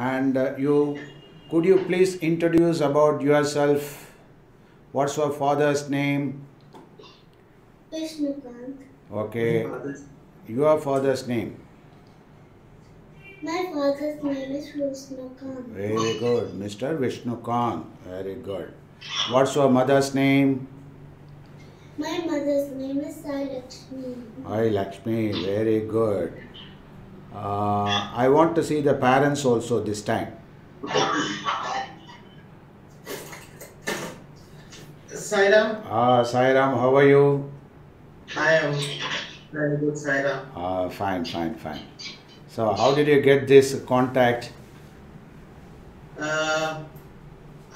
And could you please introduce about yourself? What's your father's name? Vishnukant. Okay, your father's name. My father's name is Vishnukant. Very good, Mr. Vishnukant. Very good. What's your mother's name? My mother's name is Sai Lakshmi. Hi Lakshmi. Very good. I want to see the parents also this time. Sairam, Sairam, how are you? I am very good, Sairam. Fine, fine, fine. So, how did you get this contact? Uh,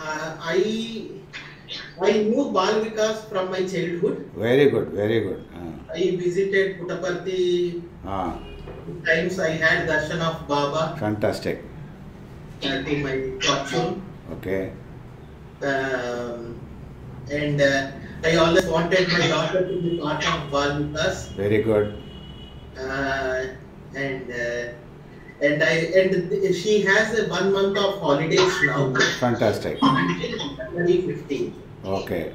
I knew Bal Vikas from my childhood. Very good, very good. I visited Puttaparthi times. I had darshan of Baba Fantastic. to my fortune. Okay. And I always wanted my daughter to be part of Bal Vikas. Very good. And she has a 1 month of holidays now. Fantastic. Until January 15th. Okay.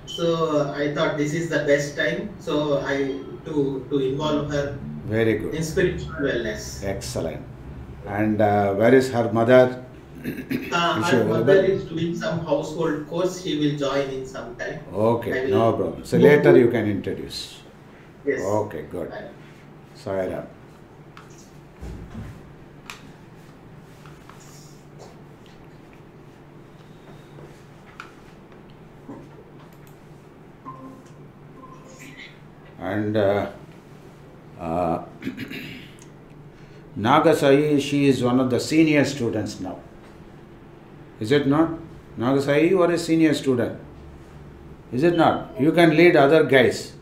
So I thought this is the best time. So to involve her Very in good. spiritual wellness. Excellent. And where is her mother? Is she Her mother available? is doing some household course. She will join in some time. I Okay, will no problem. So later you can introduce. Yes. Okay, good. Sairam. And Nagasai, she is one of the senior students now. Is it not? Nagasai, you are a senior student. Is it not? You can lead other guys.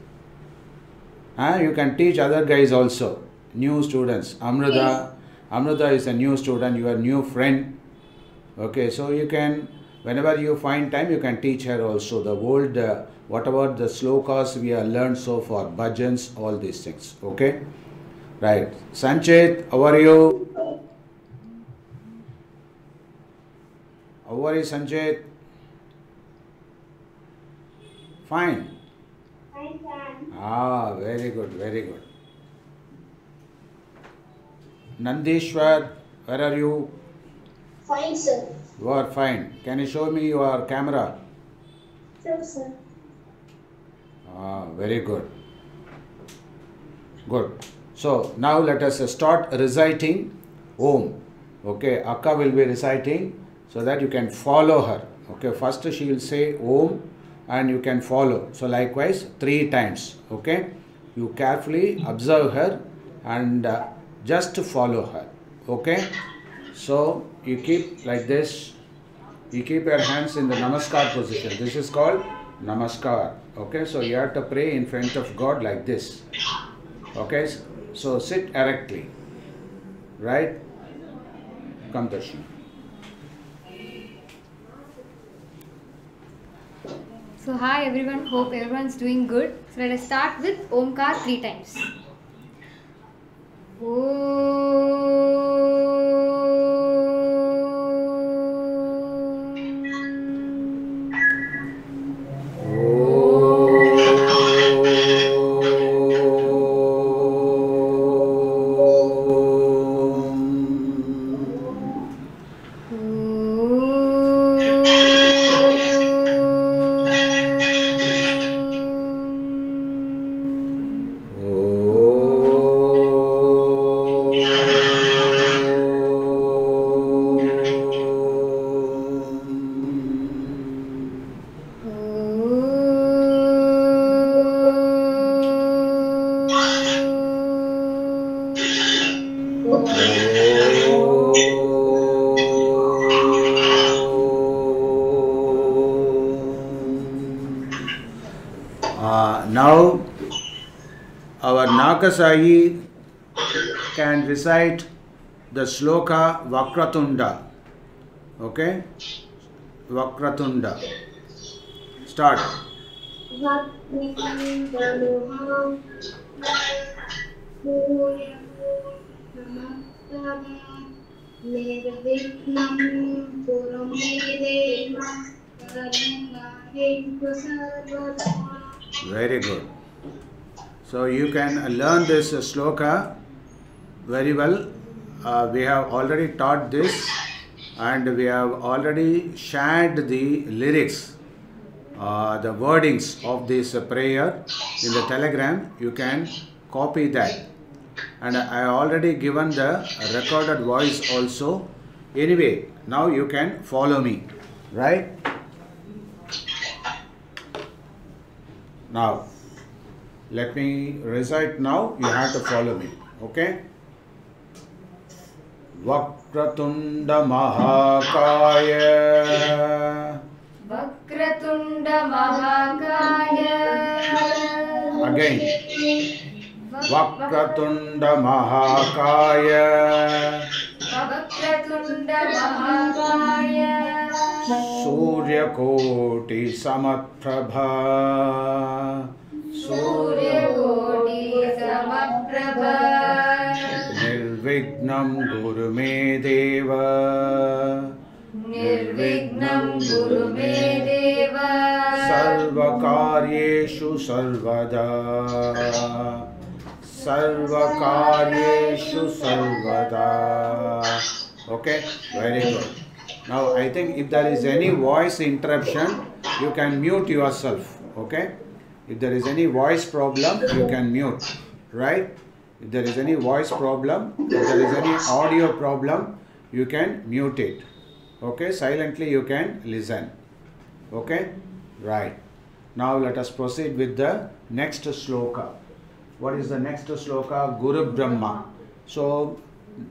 You can teach other guys also. New students. Amrita is a new student, your new friend. Okay, so you can, whenever you find time, you can teach her also the old, what about the slokas we have learned so far, bhajans, all these things. Okay? Right. Sanchit, how are you? How are you, Sanchit? Fine. Very good, very good. Nandishwar, where are you? Fine, sir. You are fine. Can you show me your camera? Sure, sir. Very good. Good. So now let us start reciting Om. Okay, Akka will be reciting so that you can follow her. Okay, first she will say Om and you can follow. So likewise 3 times. Okay, you carefully observe her and just follow her. Okay, so you keep like this. You keep your hands in the Namaskar position. This is called Namaskar. Okay, so you have to pray in front of God like this. Okay, so sit erectly. Right? Come, Darshan. So hi everyone, hope everyone's doing good. So let us start with Omkar 3 times. Now our Nakasayi can recite the sloka Vakratunda. Okay? Vakratunda. Start. निर्विघ्नं कुरु मे देव सर्वकार्येषु सर्वदा. Very good. So you can learn this sloka very well. We have already taught this and we have already shared the lyrics, the wordings of this prayer in the Telegram. You can copy that. And I already given the recorded voice also. Anyway, now you can follow me, right? Now, let me recite now. You have to follow me, okay? Vakratunda Mahakaya. Vakratunda Mahakaya. Again. Vakratunda Mahakaya. Vakratunda Mahakaya. Surya Koti Samaprabha. Surya Koti Samaprabha. Nirvignam Guru Me Deva. Nirvignam Guru Me Deva. Sarvakaryeshu Sarvada. Sarvakaryeshu Sarvada. Okay, very good. Now I think if there is any voice interruption, you can mute yourself. Okay, if there is any voice problem, you can mute, right? If there is any voice problem, if there is any audio problem, you can mute it. Okay, silently you can listen. Okay, right. Now let us proceed with the next sloka. What is the next sloka? Guru Brahma. So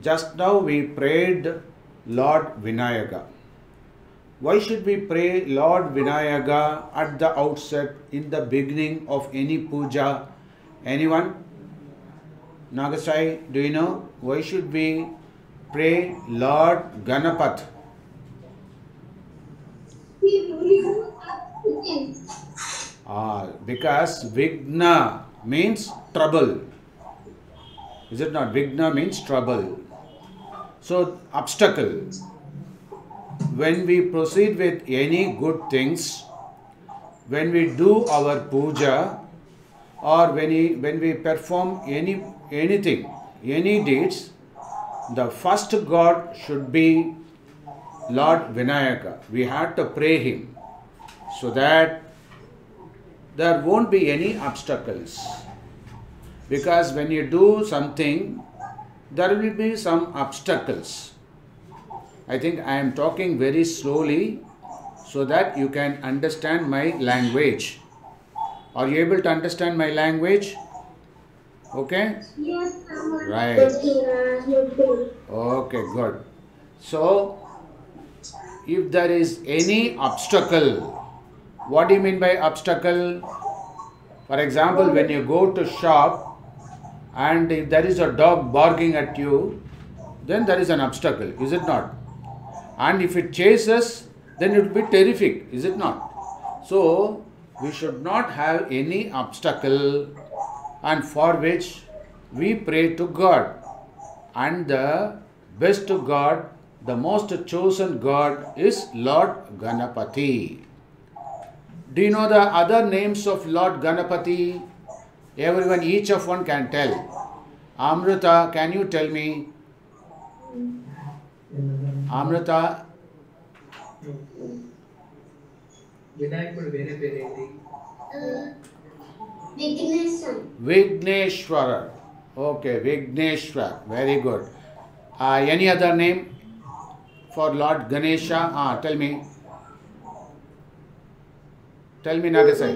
just now we prayed Lord Vinayaka. Why should we pray Lord Vinayaka at the outset, in the beginning of any puja? Anyone? Nagasai, do you know why should we pray Lord Ganapath? Because Vigna means trouble. Is it not? Vigna means trouble. So, obstacle. When we proceed with any good things, when we do our puja, or when we perform anything, any deeds, the first god should be Lord Vinayaka. We have to pray him so that there won't be any obstacles. Because when you do something, there will be some obstacles. I think I am talking very slowly so that you can understand my language. Are you able to understand my language? Okay? Yes, Right. Okay, good. So, if there is any obstacle, what do you mean by obstacle? For example, when you go to shop and if there is a dog barking at you, then there is an obstacle, is it not? And if it chases, then it will be terrific, is it not? So, we should not have any obstacle, and for which we pray to God. And the best God, the most chosen God is Lord Ganapati. Do you know the other names of Lord Ganapati? Everyone, each of one can tell. Amrita, can you tell me? Amrita? వినాయకుడు వేరే పేరేంటి? Vigneshwara. Okay, Vigneshwar. Very good. Any other name for Lord Ganesha? Tell me. Tell me, Nagasai.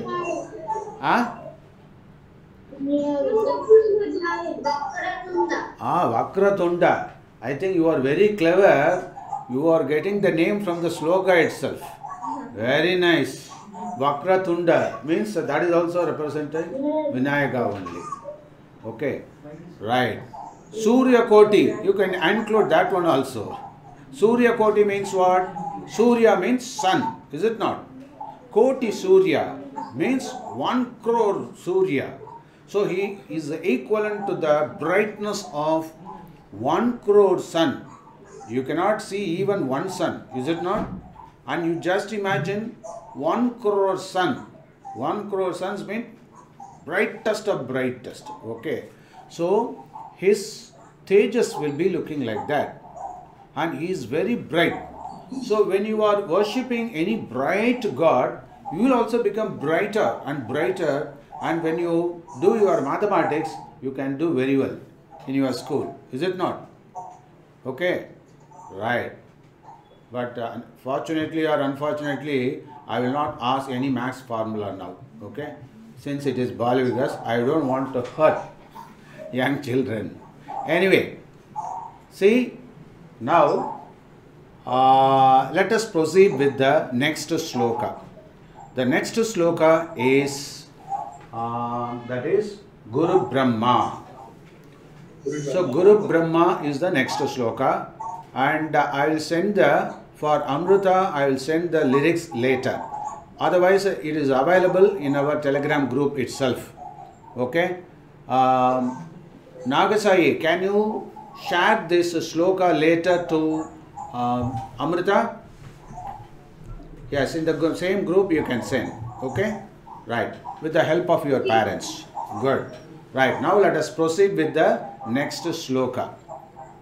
Vakratunda. I think you are very clever. You are getting the name from the sloka itself. Very nice. Vakratunda means that is also representing Vinayaka only. Okay, right. Surya Koti, you can include that one also. Surya Koti means what? Surya means sun, is it not? Koti Surya means 1 crore Surya. So he is equivalent to the brightness of 1 crore sun. You cannot see even one sun, is it not? And you just imagine 1 crore sun. 1 crore suns mean brightest of brightest. Okay. So his tejas will be looking like that. And he is very bright. So when you are worshipping any bright God, you will also become brighter and brighter. And when you do your mathematics, you can do very well in your school. Is it not? Okay. Right. But fortunately or unfortunately, I will not ask any maths formula now. Okay. Since it is Bala Vikas, I don't want to hurt young children. Anyway, see, now let us proceed with the next sloka. The next sloka is, that is Guru Brahma. So Guru Brahma is the next sloka, and I will send for Amrita, I will send the lyrics later. Otherwise, it is available in our Telegram group itself. Okay. Nagasai, can you share this sloka later to Amrita? Yes, in the same group you can send. Okay. Right. With the help of your parents. Good. Right. Now let us proceed with the next sloka.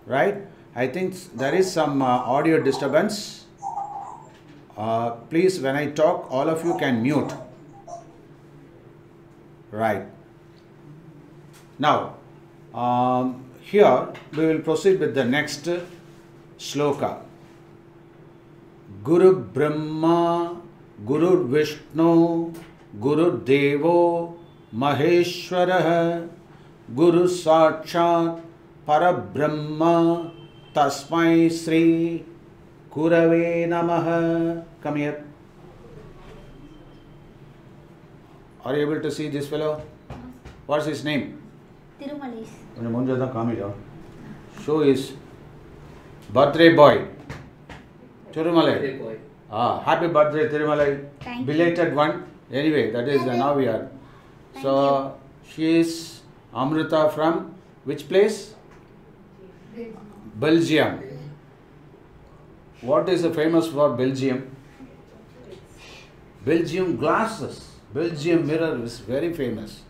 Right. I think there is some audio disturbance. Please, when I talk, all of you can mute. Right. Now, here we will proceed with the next sloka. Guru Brahma, Guru Vishnu, Guru Devo, Maheshwarah, Guru Sakshat, Parabrahma, Tasmai Sri, Gurave Namaha. Come here. Are you able to see this fellow? What's his name? Tirumalais. Show his birthday boy. Tirumalai. Happy birthday, Tirumalai. Thank you. Belated one. Anyway, that is now we are. So she is Amrita from which place? Belgium. What is famous for Belgium? Belgium glasses. Belgium mirror is very famous.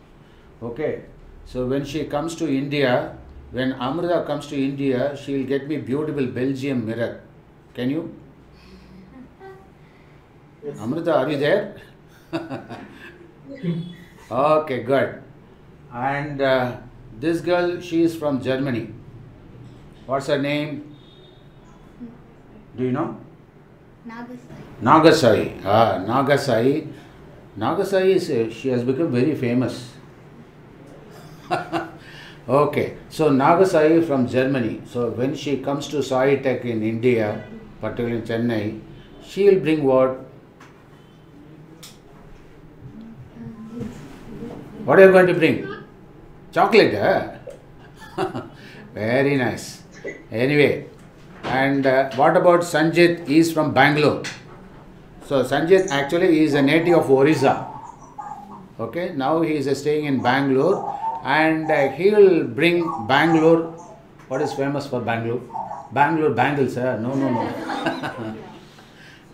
Okay. So when she comes to India, when Amrita comes to India, she will get me beautiful Belgium mirror. Can you? Yes. Amrita, are you there? Okay, good. And this girl, she is from Germany. What's her name? Do you know? Nagasai. Nagasai. Nagasai. Nagasai is, she has become very famous. Okay, so Nagasai from Germany. So when she comes to Sai Tech in India, particularly in Chennai, she will bring what? What are you going to bring? Chocolate, huh? Very nice. Anyway, and what about Sanjit? He is from Bangalore. So Sanjit actually is a native of Orissa. Okay, now he is staying in Bangalore, and he will bring Bangalore. What is famous for Bangalore? Bangalore bangles, huh? No.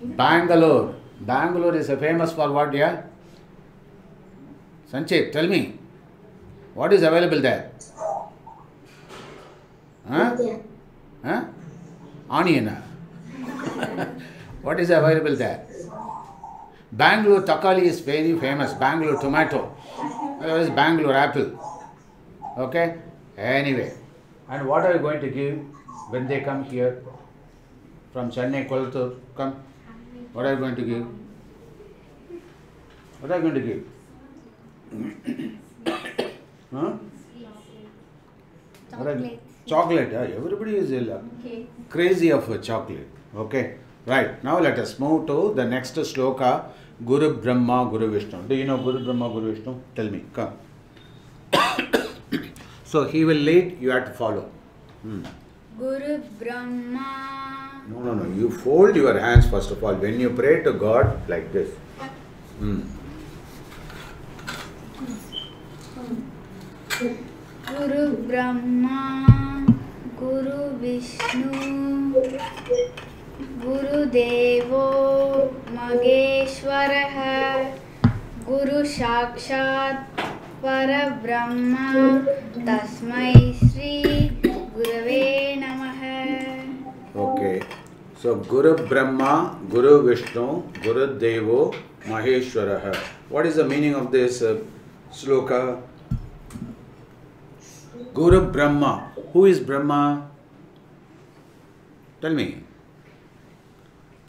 Bangalore. Bangalore is famous for what, yeah? Sanjit, tell me, what is available there? Huh? Huh? Onion. What is available there? Bangalore Takali is very famous. Bangalore tomato. Otherwise Bangalore apple. Okay? Anyway. And what are you going to give when they come here? From Chennai, Kolattur, come. What are you going to give? What are you going to give? Huh? Chocolate. Chocolate. Everybody is crazy of chocolate. Okay. Right. Now let us move to the next sloka. Guru Brahma, Guru Vishnu. Do you know Guru Brahma, Guru Vishnu? Tell me. Come. So he will lead. You have to follow. Guru Brahma. No. You fold your hands first of all. When you pray to God like this. Guru Brahma, Guru Vishnu, गुरुदेवो महेश्वरः गुरु साक्षात् परब्रह्म तस्मै श्री गुरवे नमः. Okay. So Guru Brahma, Guru Vishnu, Guru Devo, Maheshwaraha. What is the meaning of this sloka? Guru Brahma. Who is Brahma? Tell me.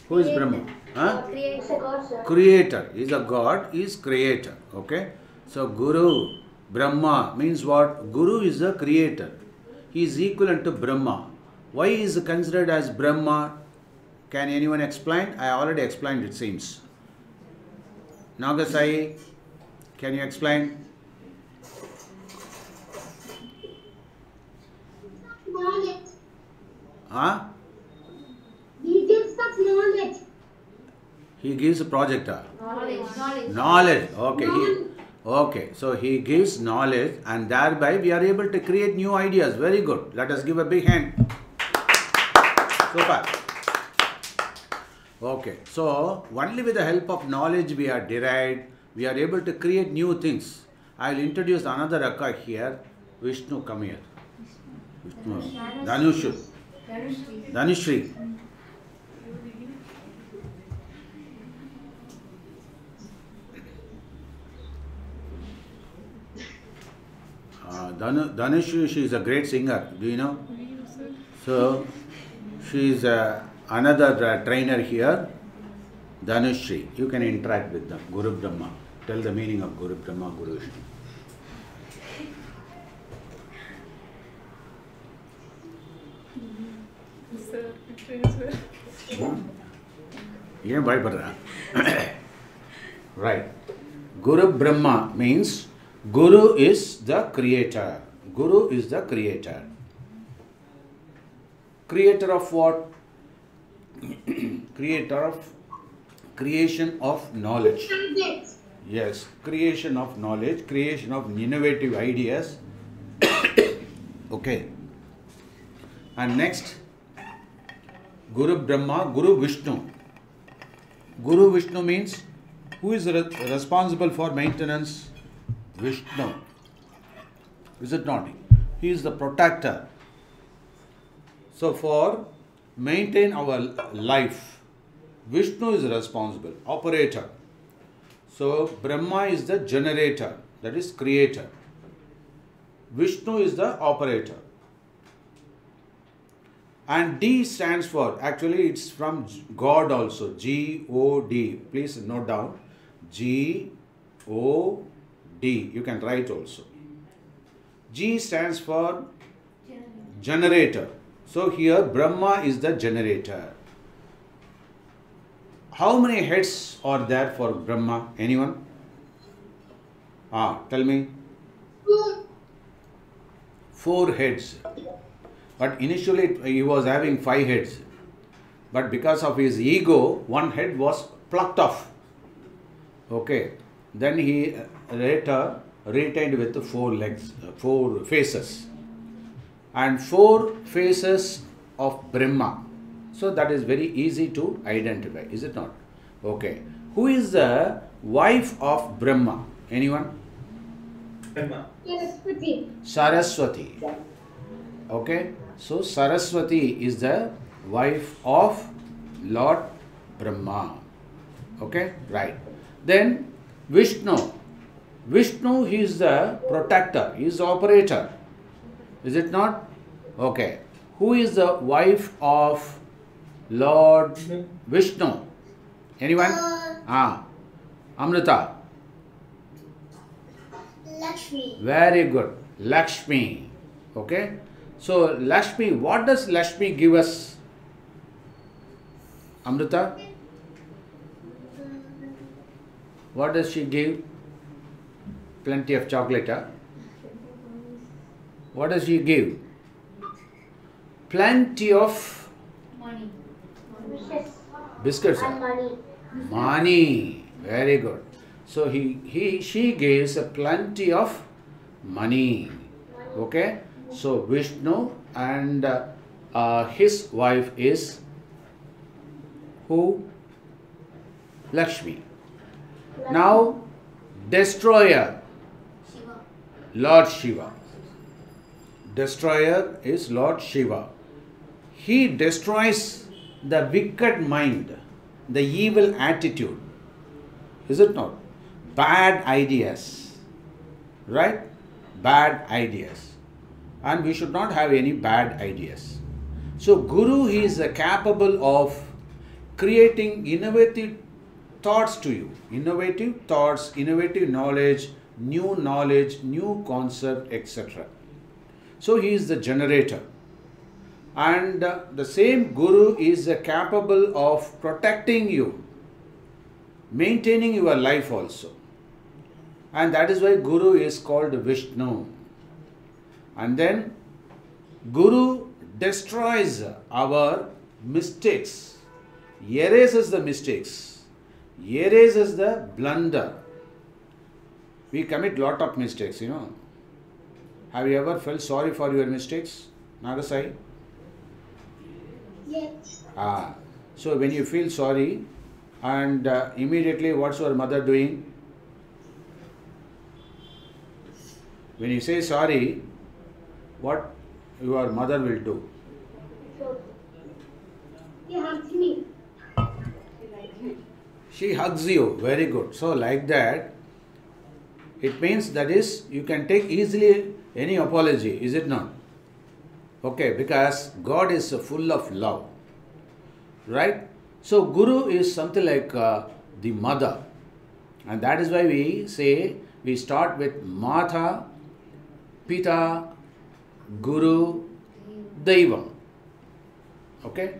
Who is Brahma? Huh? Creator. He is a God, he is creator. Okay? So Guru, Brahma means what? Guru is the creator. He is equivalent to Brahma. Why is he considered as Brahma? Can anyone explain? I already explained, it seems. Nagasai, can you explain? Knowledge. Huh? He gives us knowledge. He gives a projector. Knowledge. Knowledge. Okay. So he gives knowledge, and thereby we are able to create new ideas. Very good. Let us give a big hand. Super. Okay. So only with the help of knowledge we are derived, we are able to create new things. I will introduce another Akka here. Vishnu, come here. Vishnu. Dhanushri. Dhanushri, she is a great singer. Do you know? So she is another trainer here. Dhanushri. You can interact with them. Guru Brahma. Tell the meaning of Guru Brahma, Guru Vishnu. Right. Guru Brahma means Guru is the creator. Guru is the creator. Creator of what? Creator of creation of knowledge. Yes, creation of knowledge, creation of innovative ideas. Okay. And next, Guru Brahma, Guru Vishnu. Guru Vishnu means who is responsible for maintenance? Vishnu. Is it not? He is the protector. So for maintain our life, Vishnu is responsible, operator. So Brahma is the generator, that is creator. Vishnu is the operator. And D stands for, actually it's from God also, G-O-D. Please note down, G-O-D. You can write also. G stands for generator. So here Brahma is the generator. How many heads are there for Brahma? Anyone? Tell me. 4 heads. But initially he was having 5 heads. But because of his ego, 1 head was plucked off. Okay. Then he later retained with 4 legs, 4 faces. And 4 faces of Brahma. So that is very easy to identify, is it not? Okay. Who is the wife of Brahma? Anyone? Brahma. Saraswati. Okay. So Saraswati is the wife of Lord Brahma. Okay. Right. Then Vishnu. Vishnu, he is the protector. He is the operator. Is it not? Okay. Who is the wife of Lord Vishnu? Anyone? Amrita. Lakshmi. Very good. Lakshmi. Okay. So Lakshmi, what does Lakshmi give us? Amrita? What does she give? Plenty of chocolate, huh? What does she give? Plenty of Money. biscuits. And money. Money. Very good. So she gives a plenty of money. Okay. So Vishnu and his wife is Who? Lakshmi. Now, destroyer, Lord Shiva. Destroyer is Lord Shiva. He destroys the wicked mind, the evil attitude. Is it not? Bad ideas. Right? Bad ideas. And we should not have any bad ideas. So, Guru, he is capable of creating innovative thoughts to you. Innovative thoughts, innovative knowledge, new concept, etc. So, he is the generator. And the same Guru is capable of protecting you, maintaining your life also. And that is why Guru is called Vishnu. And then Guru destroys our mistakes, erases the mistakes, erases the blunder. We commit lot of mistakes, you know. Have you ever felt sorry for your mistakes, Nagasai? Yes. So when you feel sorry and immediately what's your mother doing? When you say sorry, what your mother will do? He hugs me. She hugs you. Very good. So like that, it means that is, you can take easily any apology, is it not? Okay, because God is full of love. Right? So Guru is something like the mother. And that is why we say, we start with Mata, Pita, Guru, Deva. Okay?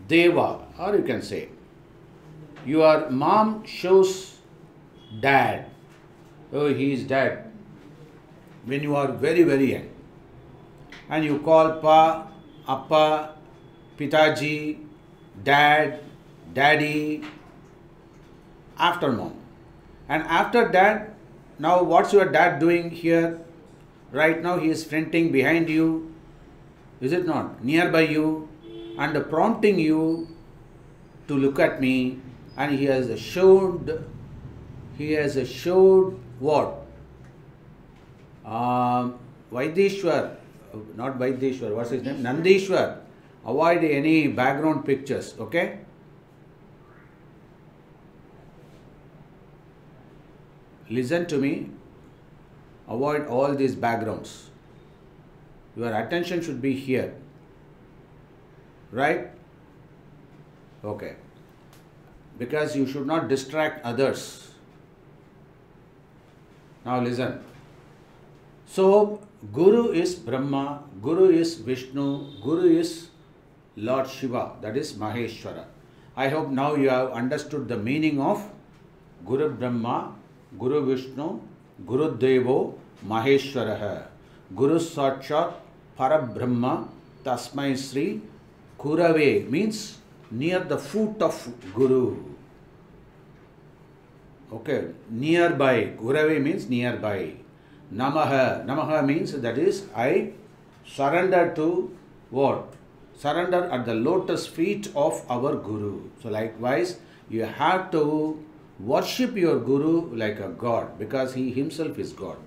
Deva, or you can say, your mom shows dad. Oh, he is dad. When you are very, very young. And you call Pa, Appa, Pitaji, Dad, Daddy, after mom. And after dad, now what's your dad doing here? Right now he is fronting behind you, is it not? Nearby you, and prompting you to look at me, and he has showed what? Vaidishwar, not Vaidishwar, what's his name? Nandishwar. Avoid any background pictures, okay? Listen to me. Avoid all these backgrounds. Your attention should be here. Right? Okay. Because you should not distract others. Now listen. So, Guru is Brahma, Guru is Vishnu, Guru is Lord Shiva, that is Maheshwara. I hope now you have understood the meaning of Guru Brahma, Guru Vishnu, Guru Devo, Maheshwara. Guru Sakshat Parabrahma Tasmai Sri Kurave means near the foot of Guru. Okay, nearby. Kurave means nearby. Namaha. Namaha means that is I surrender to what? Surrender at the lotus feet of our Guru. So likewise, you have to worship your Guru like a God because he himself is God.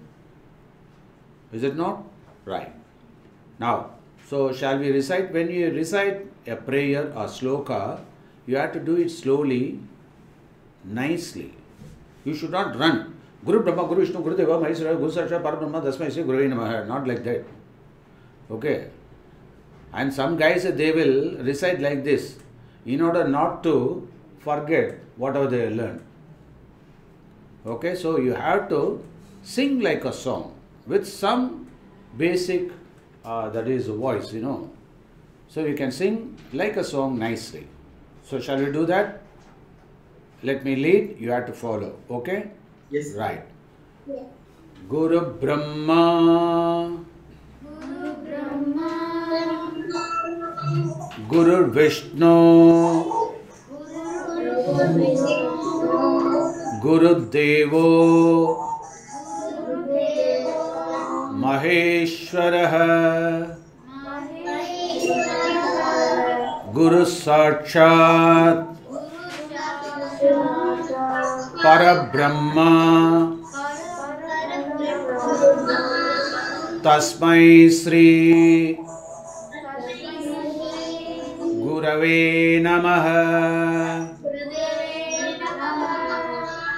Is it not? Right. Now, so shall we recite? When you recite a prayer or sloka, you have to do it slowly, nicely. You should not run. Guru Brahma, Guru Vishnu, Guru Deva, Maheshwara, Guru Sakshat Parabrahma, Tasmai Sri Gurave Namaha. Not like that. Okay. And some guys, they will recite like this in order not to forget whatever they learned. Okay, so you have to sing like a song with some basic, that is voice, you know. So you can sing like a song nicely. So shall we do that? Let me lead, you have to follow. Okay? Yes. Right. Yes. Guru Brahma, Guru Brahma, Guru Vishnu, Guru Vishnu, Guru Devo, Guru Deva, Maheshwara, Maheshwara, Guru Sakshat Parabrahma Tasmai Sri Gurave Namaha.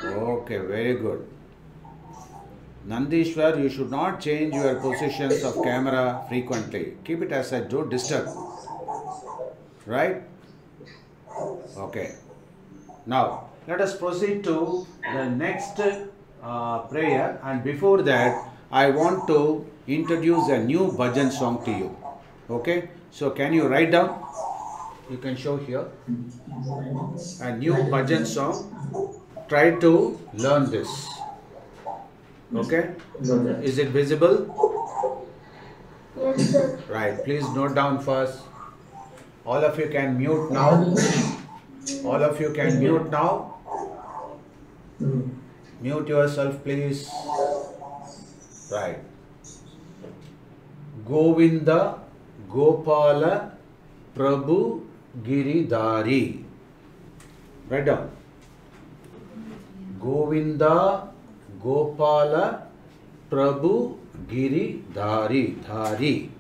Okay, very good. Nandishwar, you should not change your positions of camera frequently. Keep it as such, don't disturb. Right? Okay. Now, let us proceed to the next prayer, and before that, I want to introduce a new bhajan song to you. Okay? So, can you write down? You can show here. A new bhajan song. Try to learn this. Okay? Is it visible? Yes, sir. Right. Please note down first. All of you can mute now. All of you can mute now. Mute yourself, please. Right. Govinda Gopala Prabhu Giridhari. Write down. Govinda Gopala Prabhu Giridhari. Dhari.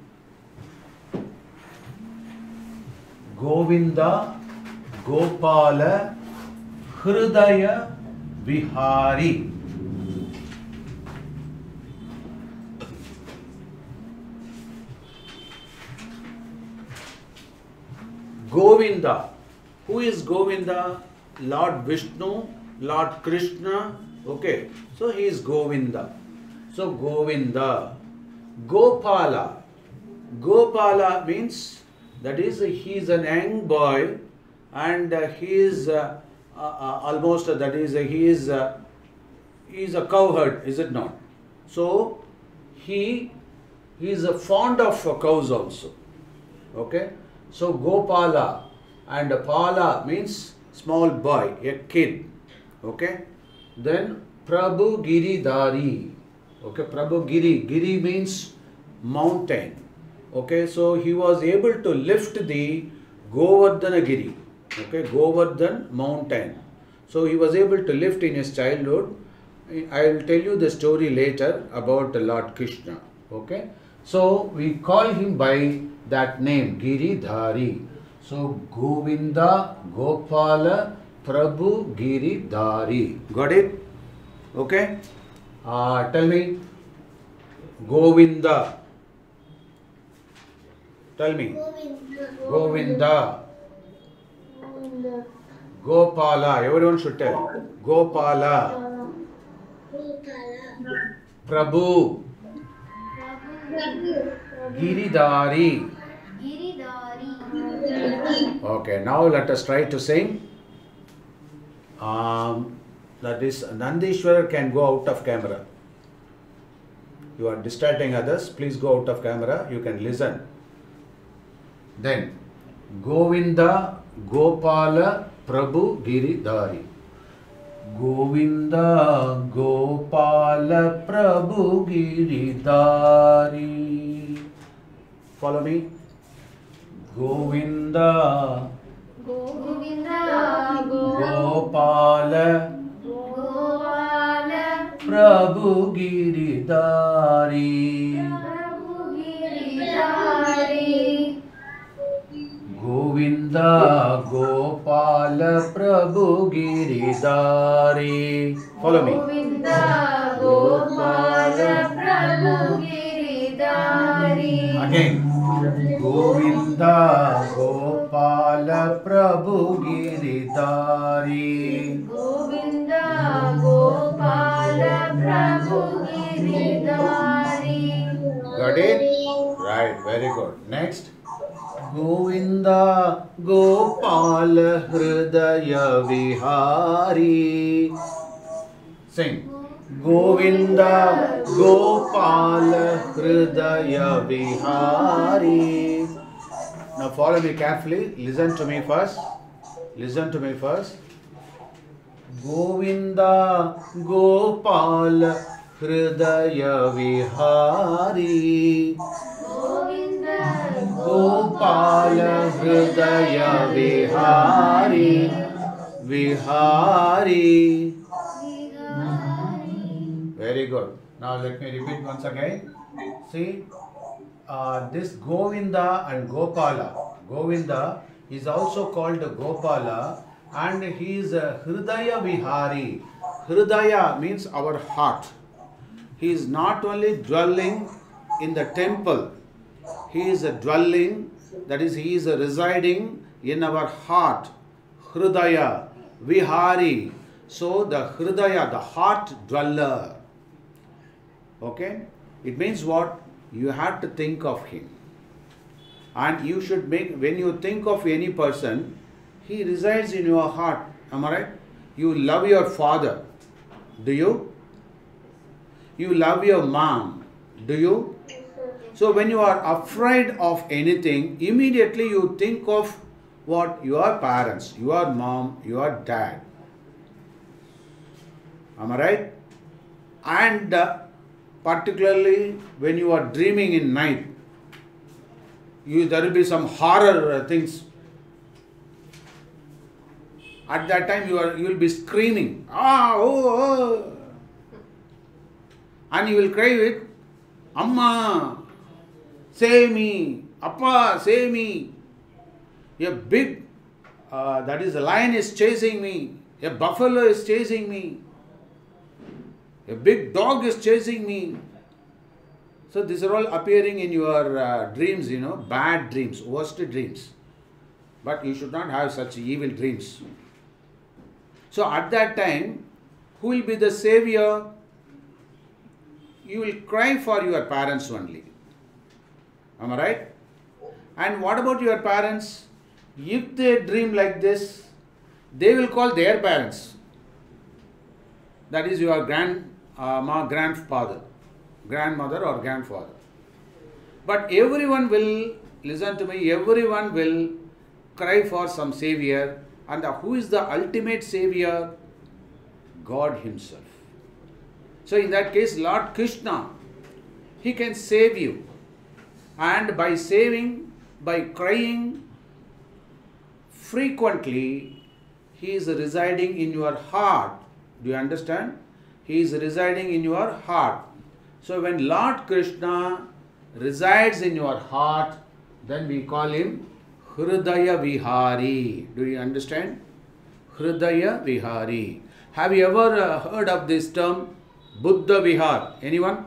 Govinda Gopala Hridaya Vihari. Govinda. Who is Govinda? Lord Vishnu, Lord Krishna. Okay, so he is Govinda. So Govinda. Gopala. Gopala means that is he is an young boy, and he is almost that is he is a cowherd, is it not? So he is fond of cows also. Okay, so Gopala, and Pala means small boy, a kid. Okay, then Prabhu Giridhari. Okay, Prabhu Giri means mountain. Okay, so he was able to lift the Govardhana Giri. Okay, Govardhan mountain. So he was able to lift in his childhood. I will tell you the story later about Lord Krishna. Okay, so we call him by that name, Giridhari. So Govinda Gopala Prabhu Giridhari. Got it? Okay. Tell me. Govinda. Tell me. Govinda. Gopala. Everyone should tell. Gopala. Prabhu. Giridhari. Okay, now let us try to sing. That is, Nandishwar can go out of camera. You are distracting others. Please go out of camera. You can listen. Then, Govinda Gopala Prabhu Giridhari. Govinda Gopala Prabhu Giridhari. Follow me. Govinda Gopala Prabhu Giridhari. Govinda Gopala Prabhu Giridhari. Follow me. Govinda Gopala Prabhu Giridhari. Again. Govinda Gopala Prabhu Giridhari. Govinda Gopala Prabhu Giridhari. Got it? Right, very good. Next. Govinda Gopala Hridaya Vihari. Sing. Govinda Gopala Hridaya Vihari. Now follow me carefully. Listen to me first. Listen to me first. Govinda Gopala Hridaya Vihari. Govinda Gopala Hridaya Vihari Vihari. Very good. Now let me repeat once again. See, this Govinda and Gopala. Govinda is also called Gopala, and he is a Hridaya Vihari. Hridaya means our heart. He is not only dwelling in the temple, he is a dwelling, that is, he is a residing in our heart. Hridaya Vihari. So the Hridaya, the heart dweller. Okay? It means what? You have to think of him. And you should make, when you think of any person, he resides in your heart. Am I right? You love your father. Do you? You love your mom. Do you? So when you are afraid of anything, immediately you think of what? Your parents, your mom, your dad. Am I right? And particularly when you are dreaming in night, there will be some horror things. At that time you will be screaming, oh. And you will cry with, Amma, save me, Appa, save me. A big, that is, a lion is chasing me, a buffalo is chasing me, a big dog is chasing me. So these are all appearing in your dreams, bad dreams, worst dreams. But you should not have such evil dreams. So at that time, who will be the savior? You will cry for your parents only. Am I right? And what about your parents? If they dream like this, they will call their parents. That is your grandfather, grandmother or grandfather. But everyone will, listen to me, everyone will cry for some savior. And who is the ultimate savior? God himself. So in that case, Lord Krishna, he can save you. And by saving, by crying frequently, he is residing in your heart. Do you understand? He is residing in your heart. So when Lord Krishna resides in your heart, then we call him Hridaya Vihari. Do you understand? Hridaya Vihari. Have you ever heard of this term? Buddha Vihar. Anyone?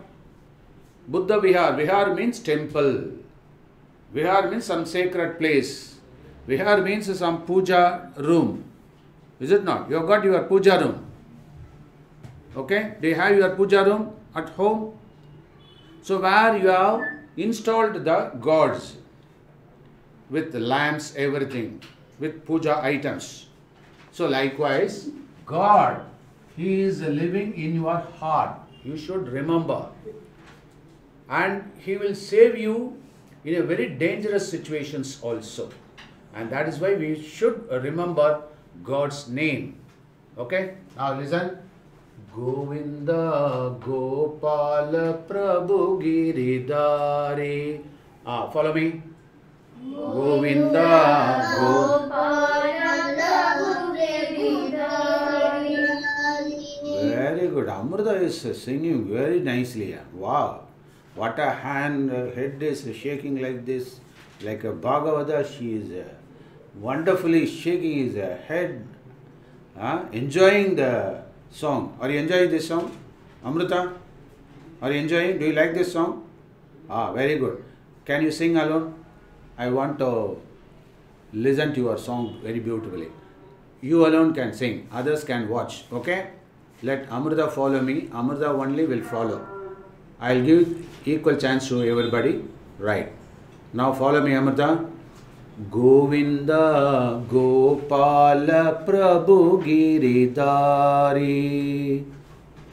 Buddha Vihar. Vihar means temple. Vihar means some sacred place. Vihar means some puja room. Is it not? You have got your puja room. Okay? Do you have your puja room at home? So where you have installed the gods with lamps, everything, with puja items. So likewise, God, he is living in your heart. You should remember. And he will save you in a very dangerous situations also. And that is why we should remember God's name. Okay? Now listen. Govinda Gopala Prabhu Giridhari. Follow me. Govinda Gopala Prabhu Giridhari. Very good. Amrita is singing very nicely. Wow. What a head is shaking like this. Like a Bhagavata, she is wonderfully shaking his head. Enjoying the song. Are you enjoying this song? Amrita? Are you enjoying? Do you like this song? Very good. Can you sing alone? I want to listen to your song very beautifully. You alone can sing. Others can watch. Okay? Let Amrita follow me. Amrita only will follow. I will give equal chance to everybody. Right. Now follow me, Amrita. Govinda Gopala Prabhu Giridhari.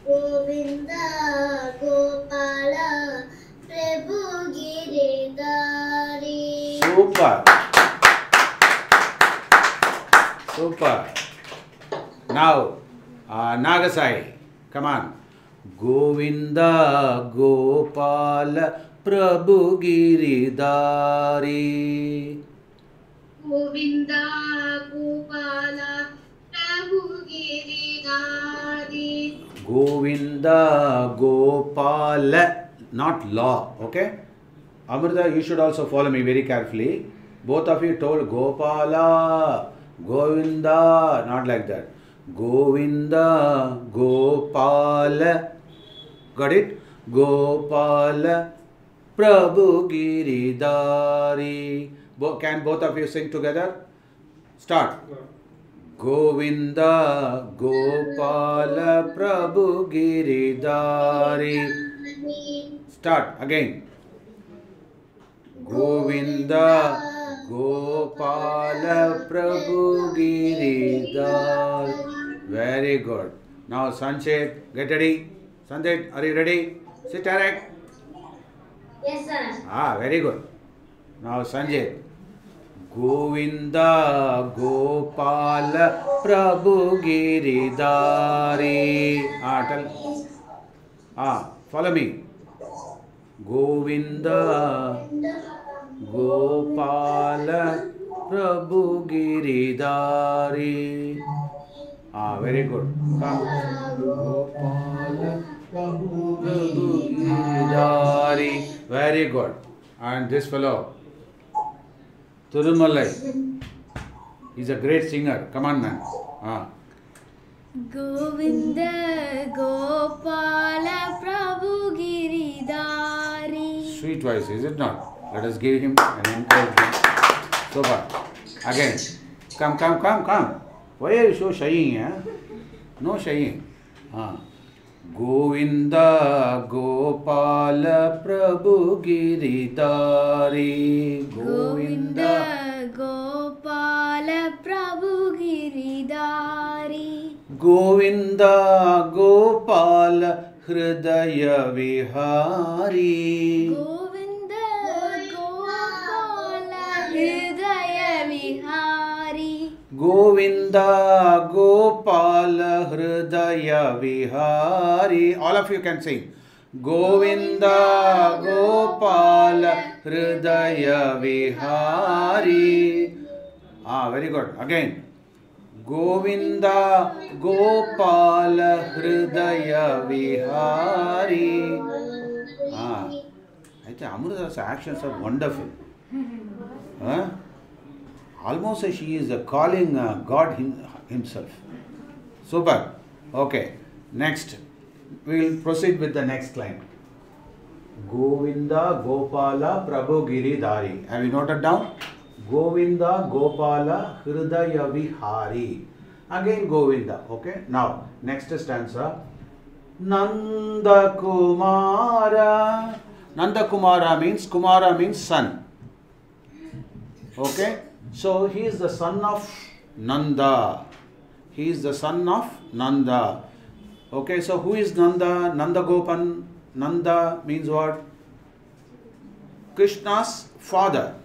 Govinda Gopala Prabhu Giridhari. Super. Super. Now, Nagasai, come on. Govinda Gopala Prabhu Giridhari. Govinda Gopala Prabhu Giridhari. Govinda Gopala, not law, okay? Amrita, you should also follow me very carefully. Both of you told Gopala, Govinda, not like that. Govinda Gopala. Got it? Gopala Prabhu Giridhari. Can both of you sing together? Start. Govinda Gopala Prabhu Giridhari. Start again. Govinda Gopala Prabhu Giridhari. Very good. Now Sanchit, get ready. Sanchit, are you ready? Sit direct. Yes, sir. Very good. Now Sanjay. Govinda Gopala Prabhu Giridhari. Follow me. Govinda Gopala Prabhu Giridhari. Very good. Come. Gopala Prabhu Giridhari. Very good. And this fellow, Thirumalai, he's a great singer. Come on, man. Govinda Gopala Prabhu Giridhari. Sweet voice, is it not? Let us give him an encouragement. So far. Again. Come. Why are you so shying? No shying. Govinda Gopala Prabhu Giridhari. Govinda Gopala Prabhu Giridhari. Govinda Gopala Hridaya Vihari. Govinda Gopala Hridaya Vihari. Govinda Gopala Hridaya Vihari. All of you can sing. Govinda Gopala Hridaya Vihari. Very good. Again. Govinda Gopala Hridaya Vihari. I think Amrita's actions are wonderful. Almost she is calling God himself. Super. Okay. Next. We will proceed with the next line. Govinda Gopala Prabhu Giridhari. Have you noted down? Govinda Gopala Hridaya Vihari. Again Govinda. Okay. Now, next stanza. Nanda Kumara. Nanda Kumara means son. Okay. So he is the son of Nanda. He is the son of Nanda. Okay, so who is Nanda? Nanda Gopan. Nanda means what? Krishna's father.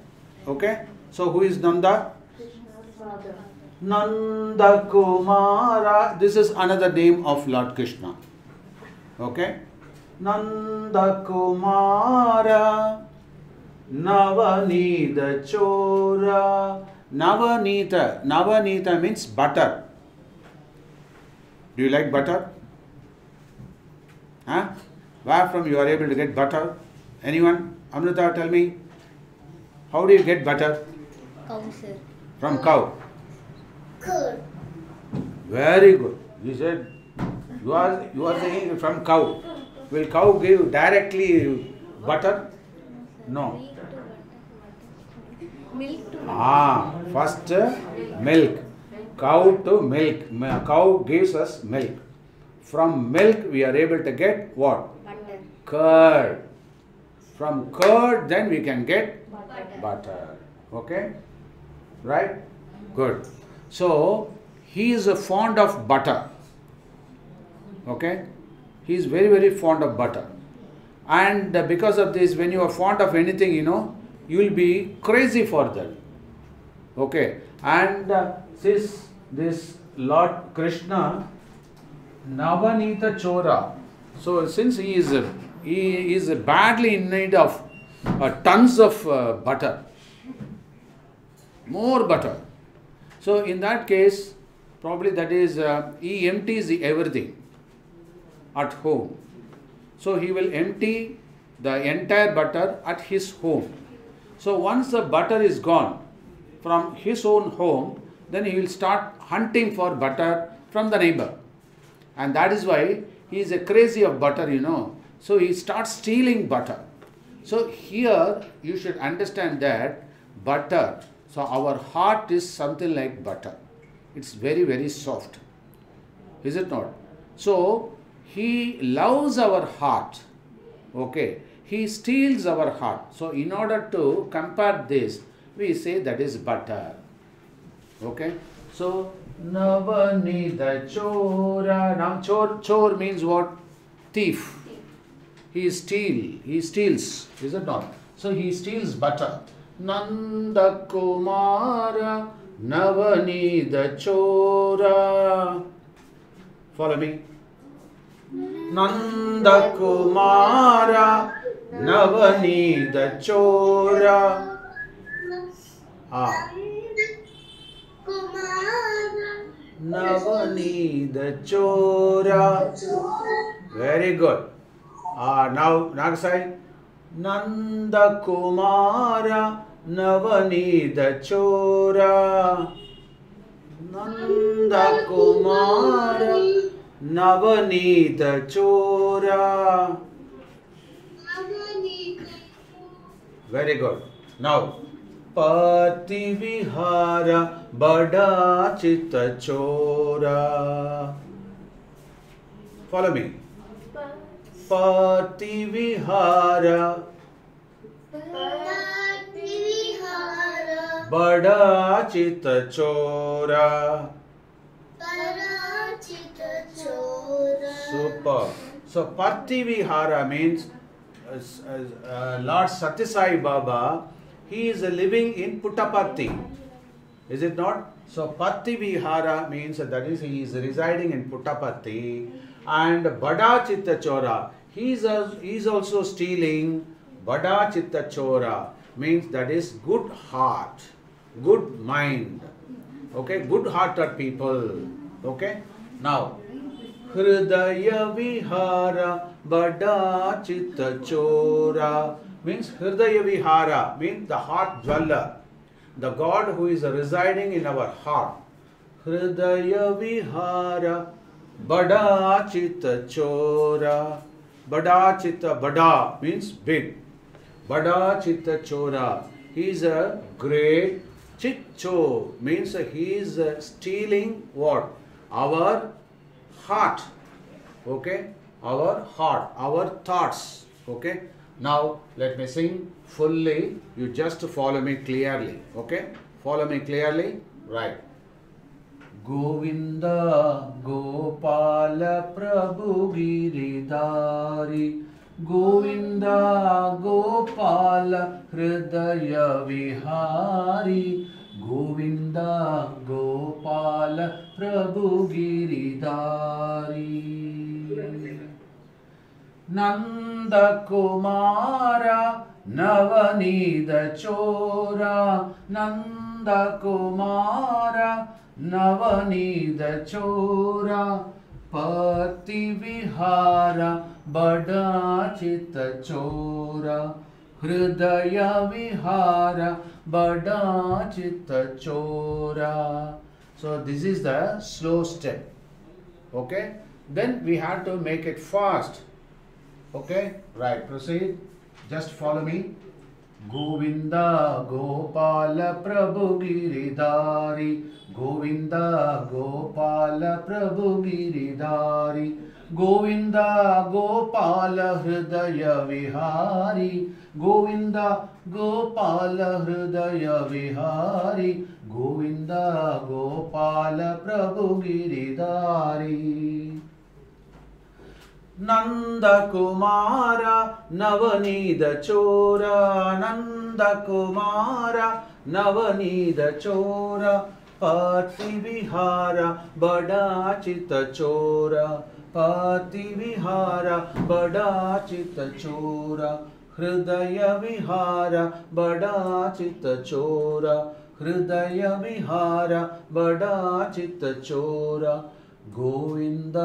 Okay, so who is Nanda? Krishna's father. Nanda Kumara. This is another name of Lord Krishna. Okay, Nanda Kumara. Navanita Chora. Navanita means butter. Do you like butter? Where from you are able to get butter? Anyone? Amrita, tell me. How do you get butter? Cow, sir. From cow. Curd. Very good. You said you are saying from cow. Will cow give directly butter? No. Milk to First milk. Cow to milk. Cow gives us milk. From milk we are able to get what? butter. Curd. From curd then we can get butter. Okay? Right? Good. So, he is fond of butter. Okay? He is very, very fond of butter. And because of this, when you are fond of anything, you will be crazy for that. Okay? And since this Lord Krishna, Navanita Chora, so since he is badly in need of tons of butter, more butter. So in that case, probably that is he empties everything at home. So he will empty the entire butter at his home. So once the butter is gone from his own home, then he will start hunting for butter from the neighbor. And that is why he is a crazy of butter, you know. So he starts stealing butter. So here you should understand that butter, so our heart is something like butter. It's very, very soft. Is it not? So he loves our heart. Okay. He steals our heart. So in order to compare this, we say that is butter. Okay. So Navanida Chora. Now chor means what? Thief. He steals. Is it not? So he steals butter. Nanda Kumara Navanida Chora. Follow me. Nanda Kumara Navanida Chora. Navanida Chora. Very good. Now Nagasai. Nanda Kumara Navanida Chora. Nanda Kumara Navanida Chora. Very good. Now, Pati Vihara Bada Chitta Chora. Follow me. Pati Vihara Bada Chitta Chora. Super. So Pati Vihara means Lord Satyasai Baba, he is living in Puttaparthi. Is it not? So Patti Vihara means that is he is residing in Puttaparthi. And Bada Chitta Chora, he is also stealing. Bada Chitta Chora means that is good heart, good mind. Okay, good hearted people. Okay. Now Hridaya Vihara Bada Chitta Chora means Hridaya Vihara means the heart dweller, the God who is residing in our heart. Hridaya Vihara Bada Chitta Chora. Bada Chitta, Bada means big. Bada Chitta Chora, he is a great. Chitcho means he is stealing what? Our heart. Okay, our heart, our thoughts. Okay, now let me sing fully. You just follow me clearly. Okay, follow me clearly. Right. Govinda Gopala Prabhu Giridhari, Govinda Gopala Hridaya Vihari, Govinda Gopala Prabhu Giridhari. Nanda Kumara Navanida Chora, Nanda Kumara Navanida Chora, Pati Vihara Bada Chitta Chora, Hridaya Vihara Bada Chitta Chora. So this is the slow step. Okay. Then we have to make it fast. Okay. Right. Proceed. Just follow me. Govinda Gopala Prabhu Giridhari, Govinda Gopala Prabhu Giridhari, Govinda Gopala Hridaya Vihari, Govinda Gopala Hridaya Vihari, Govinda Gopala Prabhu Giridhari. Nanda Kumara Navanida Chora, Nanda Kumara Navanida Chora, Pati Vihara Bada Chitta Chora, Pati Vihara Bada Chitta Chora, हृदय विहार बड़ा चित चोरा, हृदय विहार बड़ा चित चोरा, गोविंद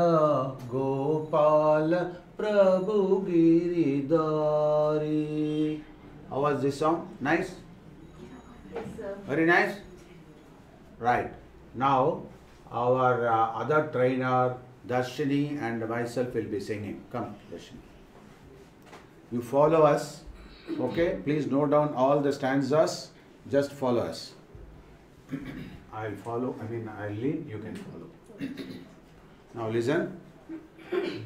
गोपाल प्रभु Giridhari. How was this song? Nice? Very nice? Right. Now our other trainer Darshini and myself will be singing. Come, Darshini. You follow us. Okay? Please note down all the stanzas. Just follow us. I'll follow. I'll lead. You can follow. Now listen.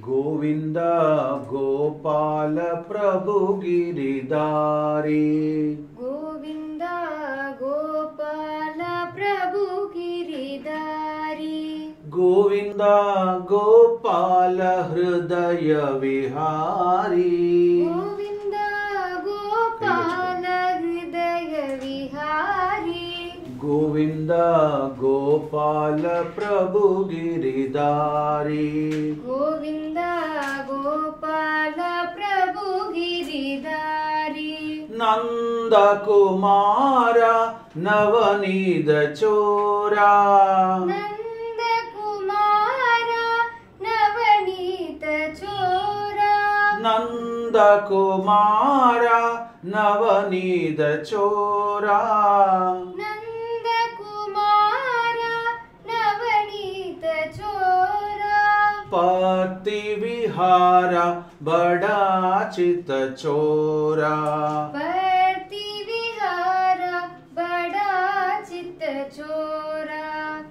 Govinda Gopala Prabhu Giridhari. Govinda Gopala Prabhu Giridhari. Govinda Gopala Hridaya Vihari. Govinda Gopala Hridaya Vihari. Govinda Gopala Prabhu Giridhari. Govinda Gopala Prabhu Giridhari. Nanda Kumara Navanida Chora. Nanda Kumara Navanita Chora. Nanda Kumara Navanida Chora. Nanda Kumara Navanita Chora. Pati Vihara Bada Chita Chora. Parti Vihara Bada Chitta Chora.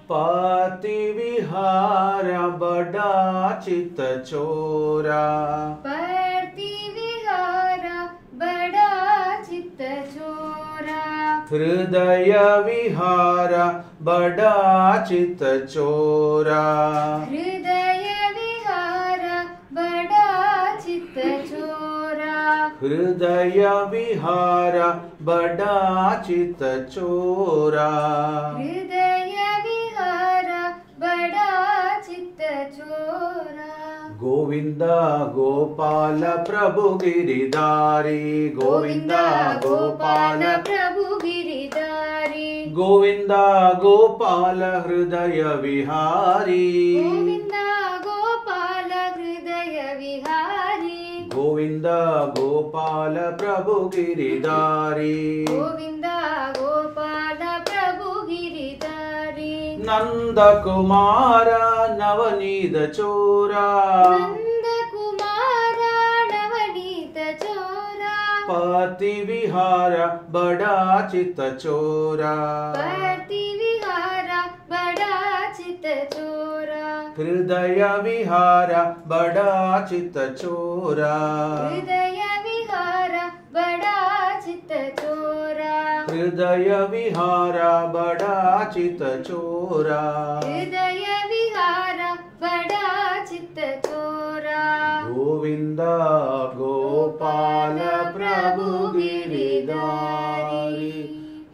Pati Vihara Bada Chita Chora. Parti Vihara Bada Chitta Chora. Hridaya Vihara Bada Chita Chora. Hridaya Vihara Bada Chitta Chora. Hridaya Vihara Bada Chita Chora. Hridaya Vihara Bada Chitta Chora. Govinda Gopala Prabhu Giridhari. Govinda Gopala Prabhu Giridhari. Govinda Gopala Hridaya Vihari. Govinda Gopala Hridaya Vihari. Govinda Gopala Prabhu Giridhari. Govinda Gopala Prabhu Giridhari. Nanda Kumara Navanida Chora. Nanda Kumara Navanita Chora. Pati Vihara Bada Chita Chora. Parti Vihara Bada Chitta Chora. Hridaya Vihara Bada Chita Chora. Hridaya Vihara Bada Chitta Chora. Hridaya Vihara Bada Chita Chora. Hridaya Vihara Bada Chitta Chora. Govinda Gopala Prabhu Giridhari.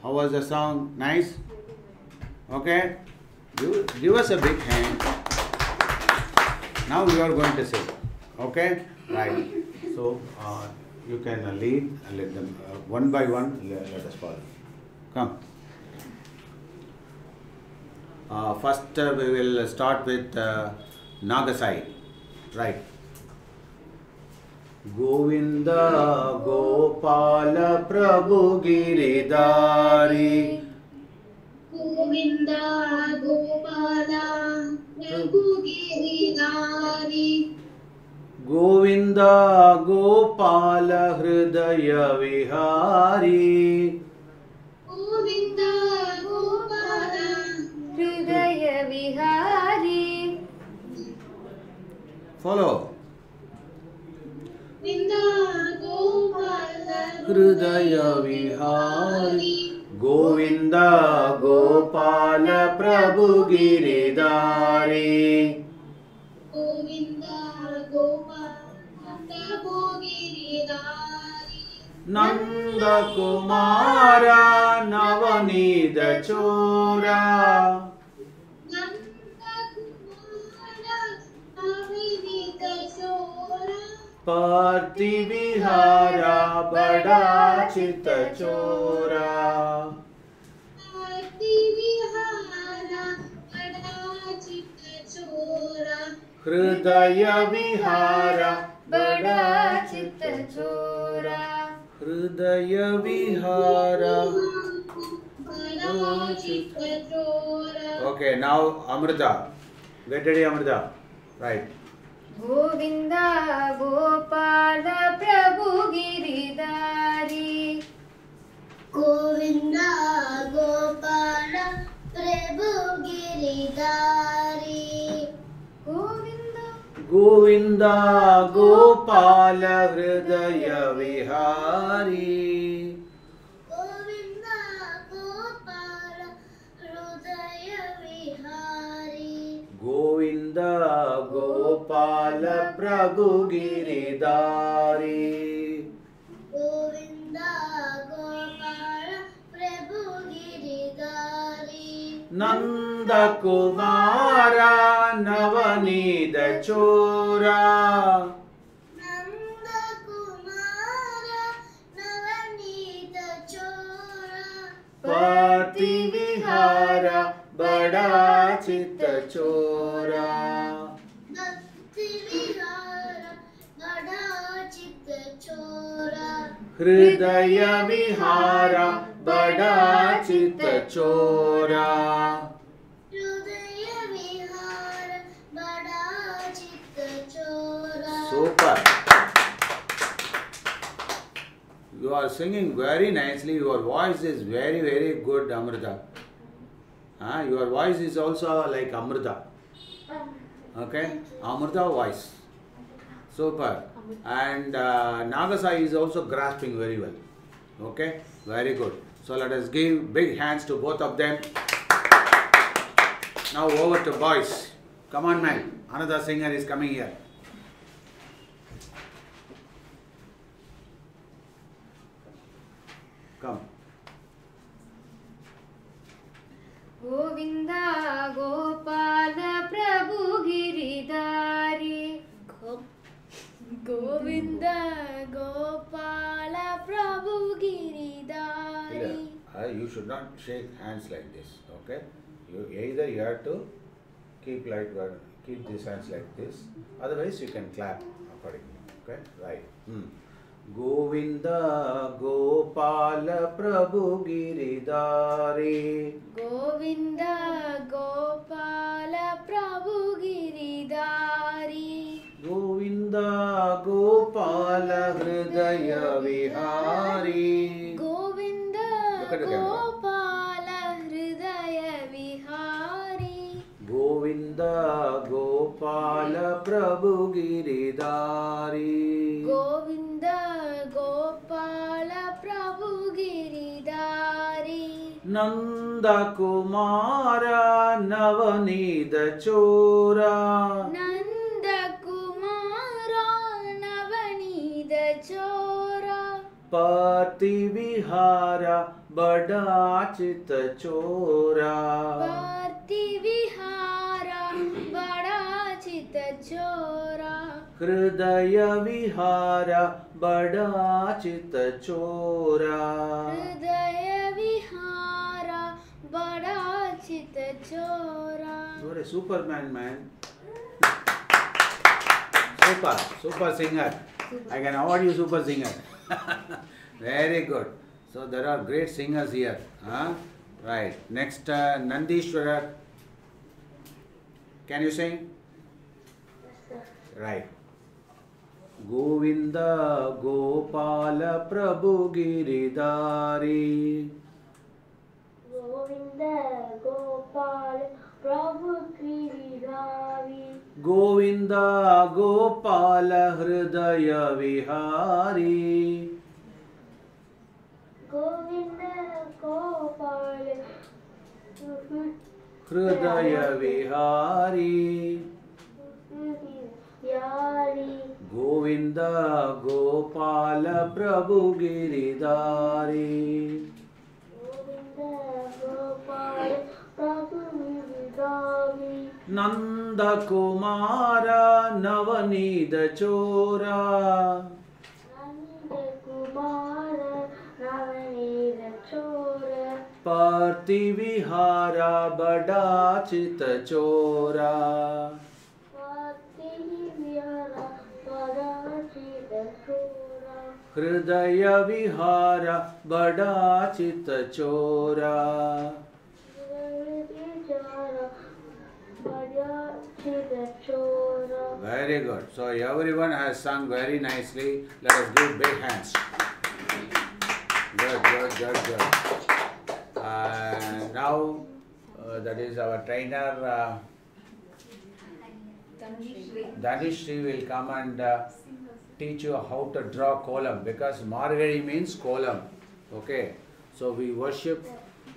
How was the song? Nice? Okay? Give us a big hand. Now you are going to sing. Okay? Right. So you can lead and let them one by one let us follow. Come. First we will start with Nagasai. Right. Govinda Gopala Prabhu Giridhari. Govinda Gopala Prabhu Giridhari. Govinda Gopala Hridaya Vihari. Govinda Gopala Hridaya Vihari. Follow. Govinda Gopala Hridaya Vihari. Govinda Gopala Prabhu Giridhari. Govinda Gopala Prabhu Giridhari. Nanda Kumara Navanida Chora. Nanda Kumara Navanita Chora. Party vihara बड़ा चित चोरा हृदय विहारा बड़ा चित्त चोरा हृदय vihara Okay, now Amrita. Get ready, Amrita. Right. Govinda Gopal प्रभु गिरिधारी गोविंदा गोपाल प्रभु गिरिधारी गोविंदा गोविंदा गोपाल हृदय विहारी गोविंदा गोपाल हृदय विहारी गोविंदा गोपाल प्रभु गिरिधारी गोविंदा गोपाल प्रभु गिरिधारी नंद कुमारा नवनीत चोरा नंद कुमार नवनीत चोरा पार्थि विहारा बड़ा चित्त चोरा भक्ति विहार बड़ा चित्त चोरा हृदय विहारा बड़ा चित्त चोरा हृदय विहार बड़ा चित्त चोरा Super. You are singing very nicely. Your voice is very, very good, Amrita. Your voice is also like Amrita. Okay? Amrita voice. Super. And Nagasai is also grasping very well. Okay? Very good. So let us give big hands to both of them. Now over to boys. Come on, man. Another singer is coming here. Come. Govinda Gopal Prabhu Giridhari Govind Gopal Prabhu Giridhari You should not shake hands like this, okay? Either you have to keep these hands like this, otherwise you can clap accordingly, okay? Right. Govinda Gopal Prabhu Giridhari Govind Gopal Prabhu Giridhari Govinda Gopal Hridaya Vihari Govind Look at the camera. Gopal हृदय Vihari Govinda Gopal Prabhu Giridhari Govind Gopal प्रभु Giridhari Nanda Kumara Navaneet Chora Nand Kumar Navneet चोरा Pati Vihara Bada Chitta Chora party विहार बड़ा चित चोरा Hridaya Vihara Bada Chitta Chora हृदय विहार बड़ा चित चोरा You are a superman, man. Super singer. I can award you super singer. Very good. So there are great singers here. Right. Next, Nandishwarar. Can you sing? Right. Govinda Gopala Prabhu Giridhari Govinda Gopal Prabhu Giridhari Govinda Gopala Hridaya Vihari Govinda Gopal Hridaya Vihari यारी Govinda Gopala Prabhu Giridhari Govinda Gopal Prabhu Giridhari Nandakumara Navanida Chora Nandakumara Navanida Chora Partivihara Bada Chita Chora Partivihara Bada Chita Chora Hridaya Vihara Bada Chita Chora. Very good. So everyone has sung very nicely. Let us give big hands. Good. Now that is our trainer Dhanishri will come and teach you how to draw column, because Margazhi means column. Okay. So we worship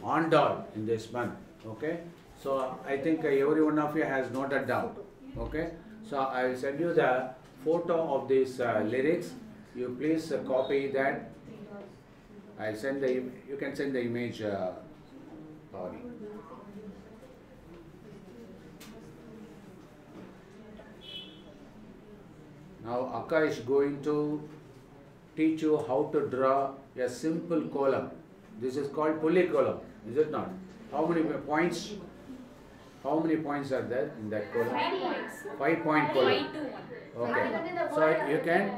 Andal in this month. Okay. So I think every one of you has noted down. Okay. So I will send you the photo of these lyrics. You please copy that. I'll send the. You can send the image. Bhavani. Now Akka is going to teach you how to draw a simple column. This is called pulley column, is it not? How many points? How many points are there in that column? 5 points. 5 point column. 5 to 1. Okay. So you can.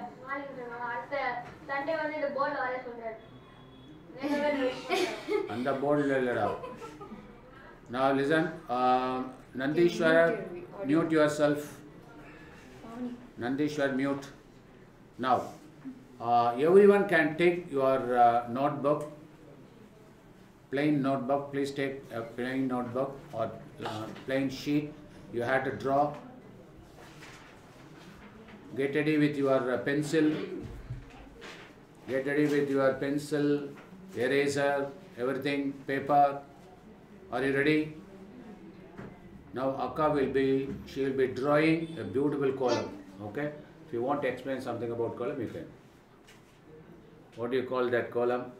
On the board. Now listen. Nandishwar, mute yourself. Nandishwar, mute. Now, everyone can take your notebook, plain notebook. Please take a plain notebook or plain sheet. You have to draw. Get ready with your pencil. Get ready with your pencil, eraser, everything, paper. Are you ready? Now Akka she will be drawing a beautiful column. Okay? If you want to explain something about column, you can. What do you call that column?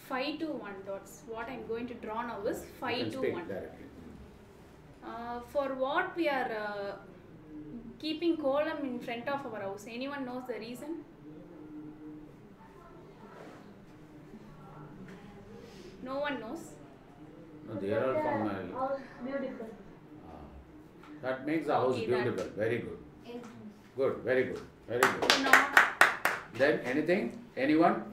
5 to 1 dots. What I am going to draw now is 5 to 1. Directly. For what we are keeping column in front of our house? Anyone knows the reason? No one knows. No, they are all from. Beautiful. That makes the house Okay, beautiful. Very good. Good. Very good. Very good. No. Then anything? Anyone?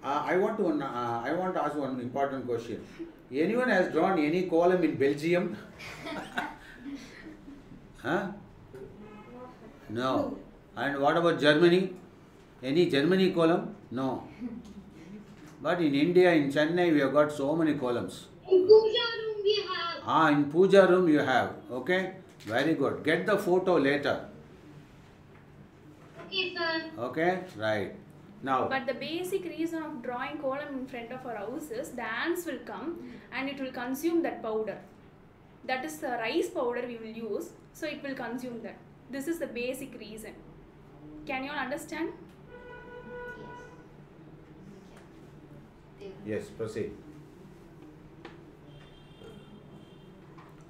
I want to ask one important question. Anyone has drawn any column in Belgium? Huh? No. And what about Germany? Any Germany column? No. But in India, in Chennai, we have got so many columns. In puja room we have. In puja room you have. Okay? Very good. Get the photo later. Okay, sir. Okay? Right. Now, But the basic reason of drawing column in front of our house is the ants will come and it will consume that powder. That is the rice powder we will use. So it will consume that. This is the basic reason. Can you all understand? yes, proceed.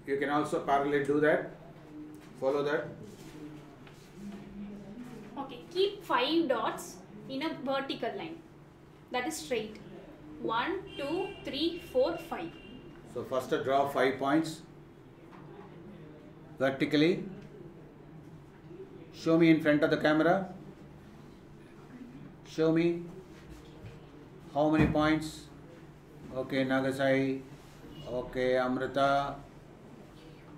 You can also parallel do that. Follow that. Okay, keep 5 dots in a vertical line. That is straight. 1, 2, 3, 4, 5. So first draw 5 points vertically. Show me in front of the camera. Show me how many points. Okay, Nagasai. Okay, Amrita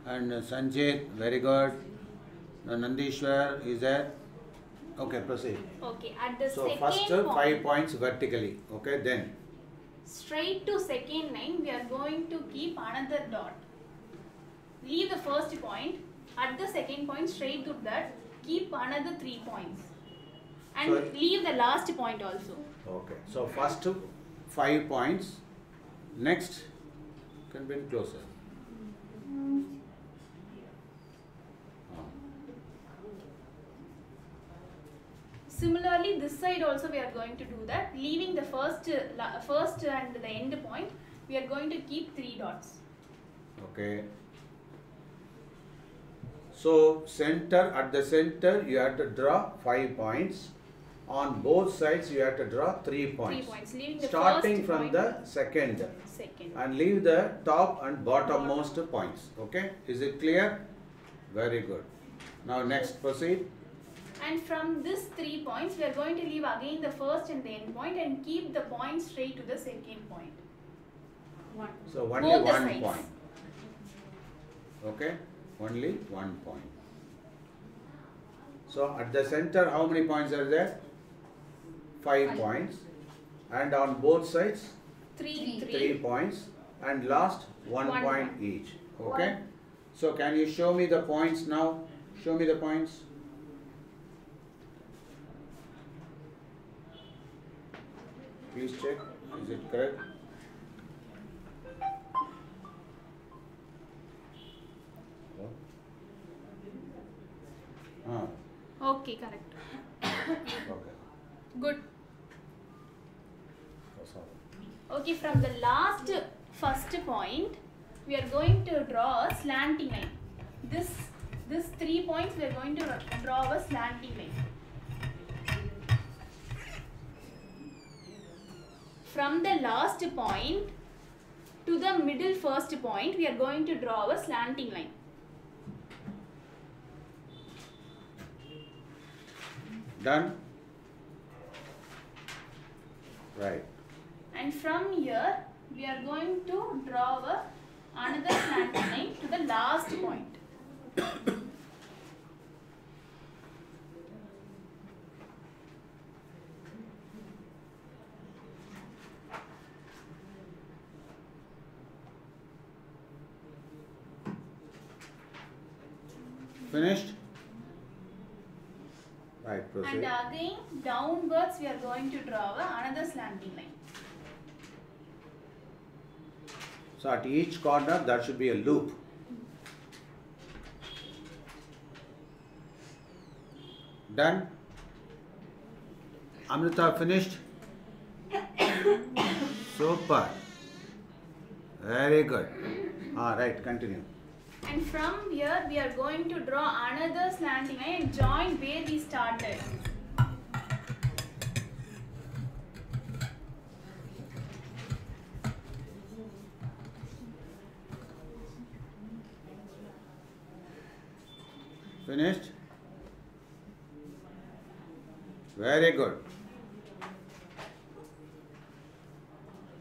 and Sanjit. Very good. Now Nandishwar is there. Okay, proceed. Okay, at the So second first point, 5 points vertically. Okay, then. straight to second line, we are going to keep another dot. Leave the first point. At the second point, straight to that, keep another 3 points. And So- leave the last point also. Okay. So first 5 points. Next, can bring closer. Similarly, this side also we are going to do that. Leaving the first and the end point, we are going to keep 3 dots. Okay. So at the center you have to draw 5 points. On both sides you have to draw 3 points. 3 points, leaving the Starting first from point, the second. second. And leave the top and bottommost points. Okay, is it clear? Very good. Now next, proceed. And from this 3 points, we are going to leave again the first and the end point and keep the point straight to the second point. So only Both the one sides. point. Okay, only 1 point. So at the center, how many points are there? 5 points. And on both sides, 3 points. And last, 1 One point point. each. Okay. So can you show me the points now? Show me the points. Please check. Is it correct? Hello? Okay, correct. Okay. Good. That's all. Okay, from the last first point, we are going to draw a slanting line. This 3 points, we are going to draw a slanting line. From the last point to the middle first point, we are going to draw a slanting line. Done? Right. And from here, we are going to draw another slanting line to the last point. Finished? Right, proceed. And again, downwards, we are going to draw another slanting line. So at each corner, there should be a loop. Done? Amrita, finished? Super. Very good. Right, continue. And from here, we are going to draw another slanting line and join where we started. Finished? Very good.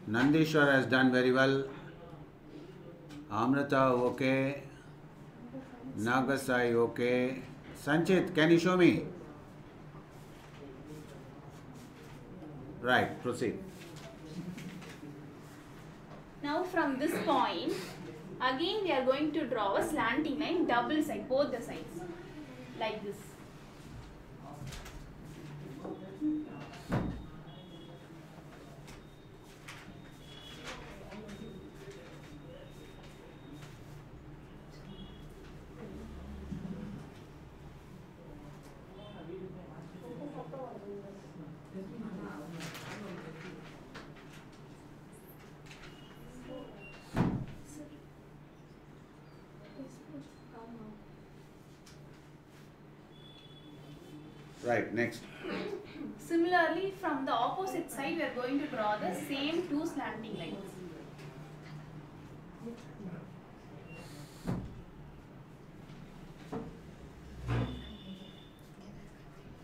Nandishwar has done very well. Amrita, okay. Nagasai, okay. Sanchit, can you show me? Right, proceed. Now from this point, again we are going to draw a slanting line, double side, both the sides, like this. Right, next. Similarly, from the opposite side, we are going to draw the same two slanting lines.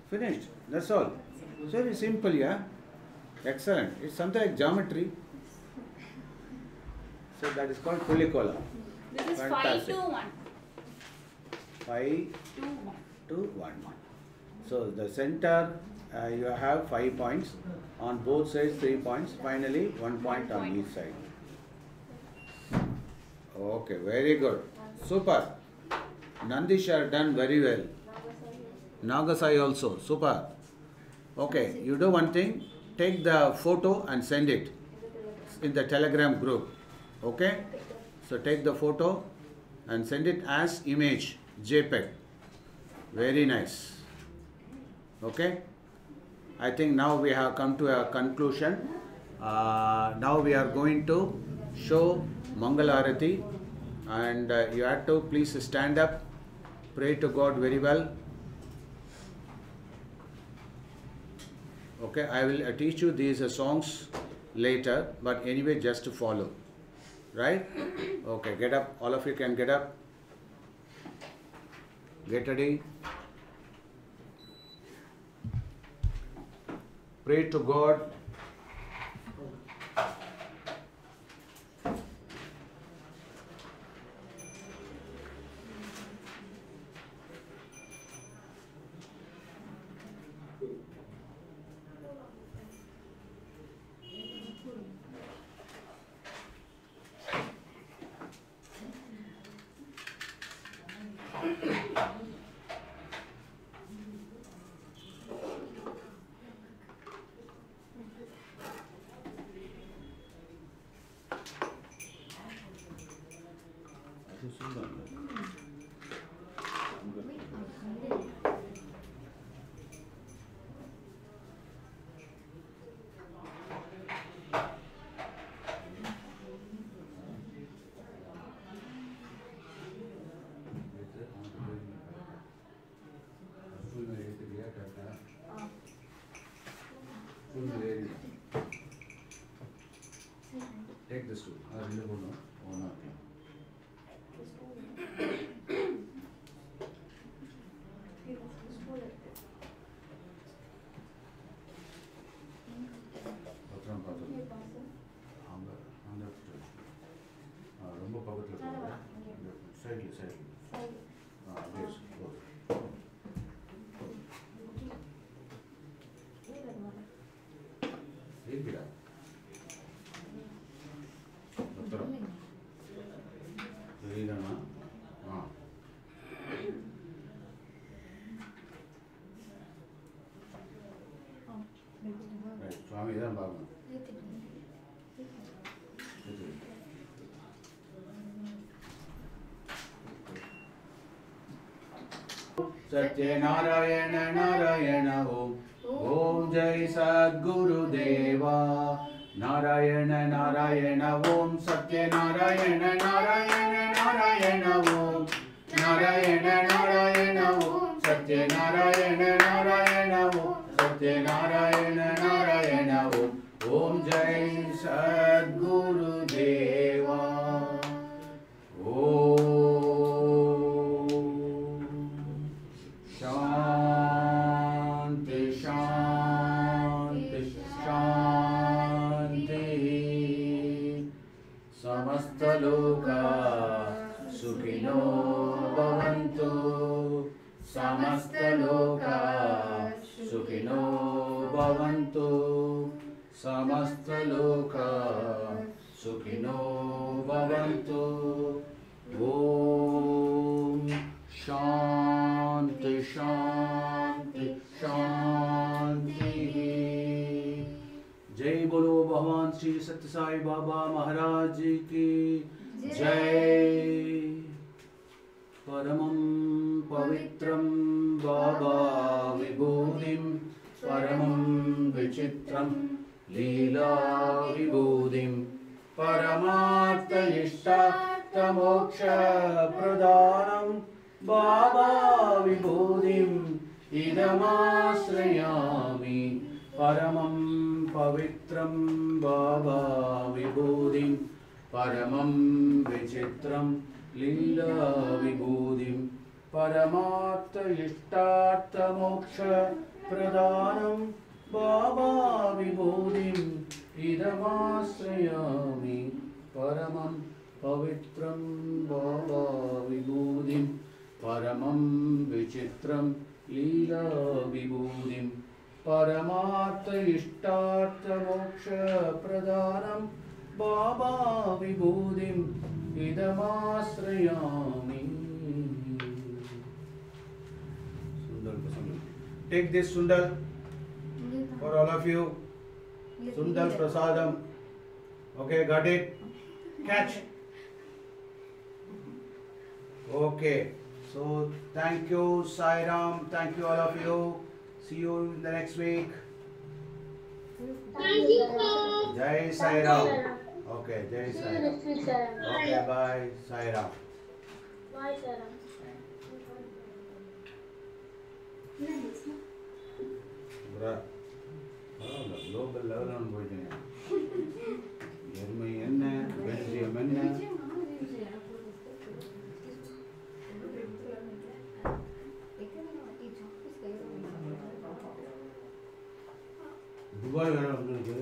Finished. That's all. It's very simple, yeah? Excellent. It's something like geometry. So that is called Pulikola. This is 5 Fantastic. to 1. 5 2 1. to 1. So the center, you have 5 points. On both sides, 3 points. Finally, 1 point on point. each side. Okay, very good. Super. Nandishwar done very well. Nagasai also. Super. Okay, you do one thing. Take the photo and send it in the Telegram group. Okay? So take the photo and send it as image, JPEG. Very nice. Okay? I think now we have come to a conclusion. Now we are going to show Mangal Arati, and you have to please stand up, pray to God very well. Okay, I will teach you these songs later, but anyway, just to follow. Right? Okay, get up. All of you can get up. Get ready. Pray to God. Take this stool. ரொம்ப பக்கத்துல சைடுல இருக்குடா சரிதானா சுவாமி தான் பார்க்கணும் सत्यनारायण नारायण ओम ओम जय सद्गुरुदेवा नारायण नारायण ओम सत्यनारायण नारायण नारायण ओम नारायण नारायण ओम सत्यनारायण नारायण ओम सत्यनारायण नारायण ओम ओम जय सद्गुरुदेवा ओम समस्तलोका सुखिनो भवन्तु समस्तलोका सुखिनो भवन्तु समस्तलोका सुखिनो भवन्तु ओम शांति शांति शांति। जय बोलो भगवान श्री सत्य साई बाबा महाराज की जय। परमं पवित्रं बाबा विभूतिं परमं विचित्रं लीला विभूतिं परमार्थ इष्टार्थमोक्ष प्रदानं बाबा विभूतिं इदमाश्रयामि परमं पवित्रं बाबा विभूतिं परमं विचित्रं लीला विभूतिं परमार्थ इष्टार्थमोक्ष प्रदानं बाबा विभूतिं इदमाश्रयामि परमं पवित्रं बाबा विभूतिं परमं विचित्रं लीला विभूतिं परमार्थ इष्टार्थमोक्ष प्रदानं बाबा विभूतिं इदमाश्रयामि। Take this sundal for all of you. Sundal prasadam. Okay, got it? Catch. Okay. So thank you, Sai Ram. Thank you all of you. See you in the next week. Thank you, sir. Jai Sai Ram. Okay, Jai See you Sai Ram. next week, Saram. Okay, bye, Sai Ram. Bye, Saram. Global level on போயிட்டீங்க. எருமை என்ன, Belgium என்ன? Dubai வேற வந்துருக்கு.